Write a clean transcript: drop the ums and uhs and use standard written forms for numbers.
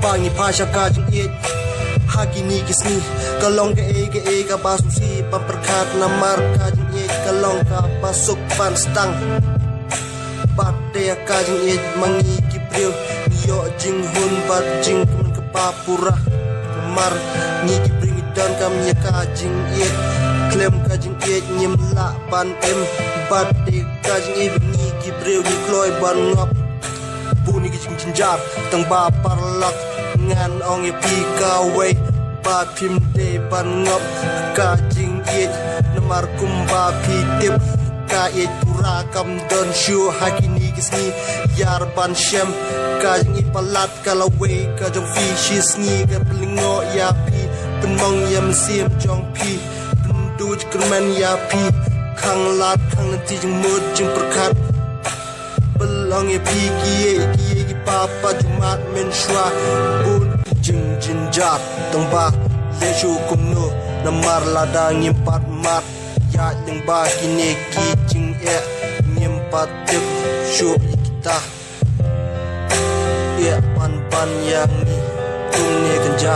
bangi pasha kajing it hakini kisni kalong ke ega basusi pamperkat namar kajing it kalong ka pasuk pan stang Bate kajing it mangi kibril yo jing hun bat jing kemen kepapura mar ni kibring dan kam ya kajing it klem kajing it nyem la ban em bate kajing it ni kibril ni kloy ban ngop buni kijing jinjar tang ba parlak ngan ong e pi kawe ba phim de ban ngop kajing it namar kumba pi tip ka it pura kam don shu hakini kisni yar ban shem kajing it palat kalawe ka jong fi shisni ka plingo ya pi penmong yam sim jong pi penduj kemen ya pi khang lat khang nanti jeng mud jeng perkat belong e pi kie papa jumat men shwa bun jeng jinjat tong ba le shu kum no namar lada ngimpat mat ya leng ba kini ki jing e ngimpat tip shu kita ya pan yang ni kum ne kenja